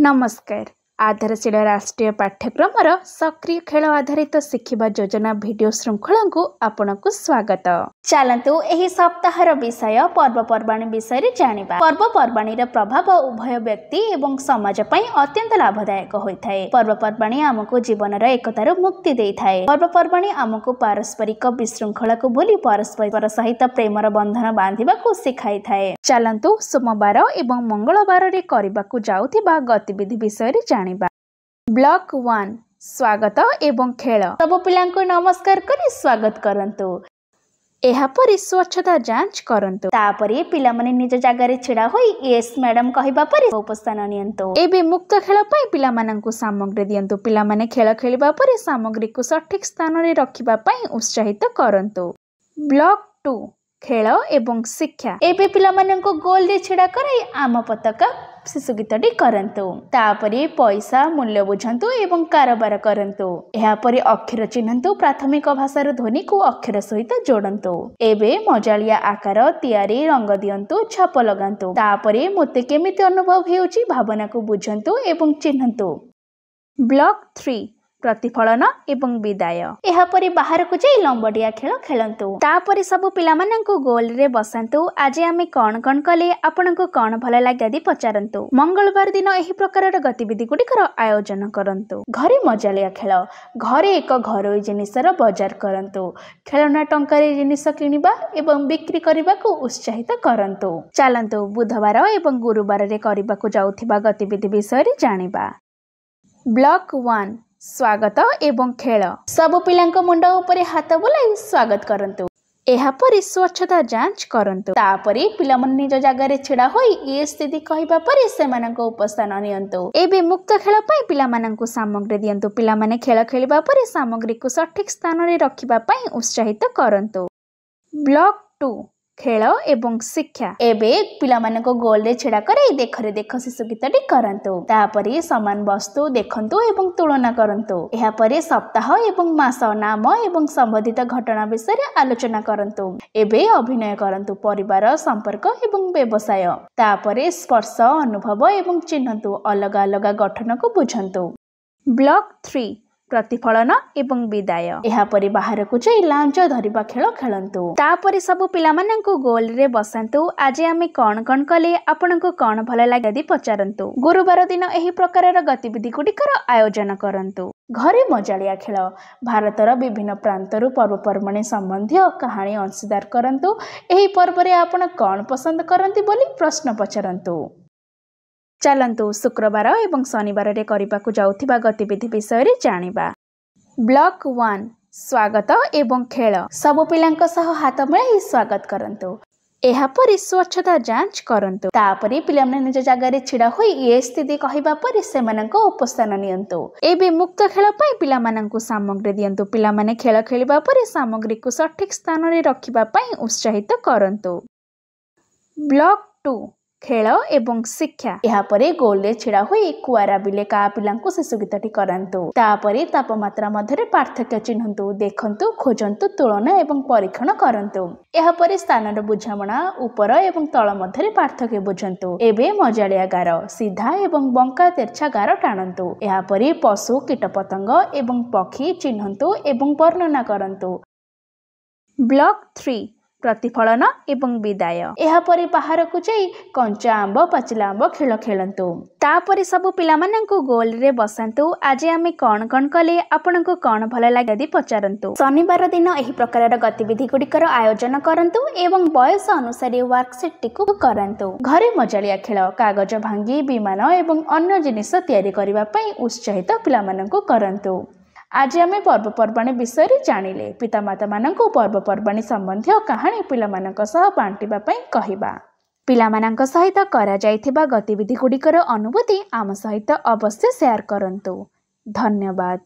नमस्कार। आधारशील राष्ट्रीय पाठ्यक्रम सक्रिय खेल आधारित शिखिबा योजना वीडियो श्रृंखला को आपनकु स्वागत। चलंतु एही सप्ताहर विषय पर्वपर्वाणी विषय रे जानिबा। पर्वपर्वाणी रा प्रभाव उभय व्यक्ति एवं समाज पई अत्यंत लाभदायक होइथाय। पर्वपर्वाणी हमकु जीवन रा एकतार मुक्ति देइथाय। पर्वपर्वाणी हमकु पारस्परिक विशृंखला को भूली परस्पर सहित प्रेमर बंधन बांधिबा को सिखाइथाय। चलंतु सोमवार एवं मंगलवार रे करिबाकु जाउथिबा गतिविधि विषय रे जानिबा। ब्लॉक 1 स्वागत एवं खेल। सब पिलांको नमस्कार करी स्वागत करंतु। एहापरि स्वच्छता जांच करंतु। तापरे पिला माने निज जागा रे छिड़ा होई यस मैडम कहिबा परे उपस्थान नियंतु। एबे मुक्त खेल पई पिला मानंकु सामग्री दियंतु। पिला माने खेल खेलिबा परे सामग्री को सठिक स्थान रे रखिबा पई उत्साहित करंतु। ब्लॉक 2 खेल एवं शिक्षा। एबे पिला मानंकु गोल रे छिड़ा कराई आम पताका शिशु गीतटी करंतु। तापरे पैसा मूल्य बुझंतु एवं कारोबार करंतु। एहापरे अक्षर चिन्हंतु। प्राथमिक भाषार ध्वनि को अक्षर सहित जोड़ंतु। एबे मजालिया आकार तैयारी रंग दियंतु छाप लगांतु। तापरे मोते केमिति अनुभव हेउची भावना को बुझंतु एवं चिन्हंतु। ब्लॉक 3 प्रतिफलन एवं विदाय। एहापरि बाहर को जाई लंबडिया खेल खेलंतु। तापरि सब पिला मानंकु गोल रे बसंतु। आज आमे कोन कोन कले आपनकु कोन भल लागदी पचारंतु। मंगलवार दिन एही प्रकारर गतिविधि गुडिकर आयोजन करंतु। घरे मजालिया खेल। घरे एक घरोई जिनिसर बाजार करंतु। खेलना टंकारे जिनिस किनिबा एवं बिक्री करबाकु उत्साहित करंतु। चलंतु बुधवार एवं गुरुवार रे करबाकु जाउथिबा गतिविधि विषय रे जानिबा। ब्लॉक 1 स्वागत एवं खेल। सब पिलांको मुंड उपरे हाथ बुलाई स्वागत करंतु। एहापरि स्वच्छता जांच करंतु। तापरे पिला मन निज जागा रे छिड़ा होई ए स्थिति कहिबा परे सेमानंको उपस्थान नियंतु। एबे मुक्त खेल पई पिला मानंकु सामग्री दियंतु। पिला माने खेल खेलिबा परे सामग्री को सठिक स्थान रे रखिबा पई उत्साहित करंतु। ब्लॉक 2 खेल एवं शिक्षा। एबे पिला मानको गोल रे छिड़ा करे देखरे देख शिशु गीतटी करंतु। तापरे समान वस्तु देखंतु एवं तुलना करंतु। एहा परे सप्ताह एवं मास नाम एवं संबंधित घटना विषय रे आलोचना करंतु। एबे अभिनय करंतु परिवार संपर्क एवं व्यवसाय। तापरे स्पर्श अनुभव एवं चिन्हंतु अलग अलग गठन को बुझंतु। ब्लॉक 3 प्रतिफलन एवं विदाय। एहापरि बाहर को जाई लांच धरिबा खेल खेलंतु। तापरे सब पिला मानंकु गोल रे बसंतु। आज आमे कोन कोन कले आपनकु कोन भल लागदी पचारंतु। गुरुवार दिन एही प्रकारर गतिविधि गुडिकर आयोजन करंतु। घरे मजालिया खेल। भारतर विभिन्न प्रांतरु पर्वपर्वाणी संबंधी कहानी अंशीदार करंतु। एही पर्व रे आपण कोन पसंद करंती बोली प्रश्न पचारंतु। चलंतु शुक्रवार एवं शनिवार रे करिबाकु जाउथिबा गतिविधि विषय रे जानिबा। ब्लॉक 1 स्वागत एवं खेल। सब पिलांक सह हाथ मिलाई स्वागत करंतु। एहापरि स्वच्छता जांच करंतु। तापरे पिला माने निज जागा रे छिड़ा होई ए स्थिति कहिबा परे सेमानंको उपस्थान नियंतु। एबे मुक्त खेल पई पिला मानंकु सामग्री दियंतु। पिला माने खेल खेलिबा परे सामग्री को सठिक स्थान रे रखिबा पई उत्साहित करंतु। ब्लॉक 2 खेल एवं शिक्षा। एहापरे गोल रे छिड़ा होई कुआरा बिले का पिलांको शिशु गीतटी करंतु। तापरे तापमात्रा मध्यरे पार्थक्य चिन्हंतु देखंतु खोजंतु तुलना एवं परीक्षण करंतु। एहापरे स्थानर बुझामणा ऊपर एवं तळ मध्यरे पार्थक्य बुझंतु। एबे मजालिया गार सीधा एवं बंका तेरछा गार टाणंतु। एहापरे पशु कीटपतंग एवं पक्षी चिन्हंतु एवं वर्णना करंतु। ब्लॉक 3 प्रतिफलन एवं विदाय। एहापरि बाहर को जाई कंचा आंब पाचिला आंब खेल खेलंतु। तापरे सब पिला मानंकु गोल रे बसंतु। आज आमे कोन कोन कले आपनकु कोन भल लागदी पचारंतु। शनिवार दिन एही प्रकारर गतिविधि गुडिकर आयोजन करंतु एवं बयस अनुसार वर्कशीट टिकु करंतु। घरे मजालिया खेल। कागज भांगी विमान एवं अन्य जिनिस तयारी करिबा पई उत्साहित पिला मानंकु करंतु। आज आमे पर्वपर्वाणी विषय रे जानिले। पितामाता मानंकु पर्वपर्वाणी संबंधी कहानी पिला मानंक सह बांटिबा पई कहिबा। पिला मानंक सहित करा जायथिबा गतिविधि गुडिकर अनुभूति आम सहित अवश्य शेयर करंतु। धन्यवाद।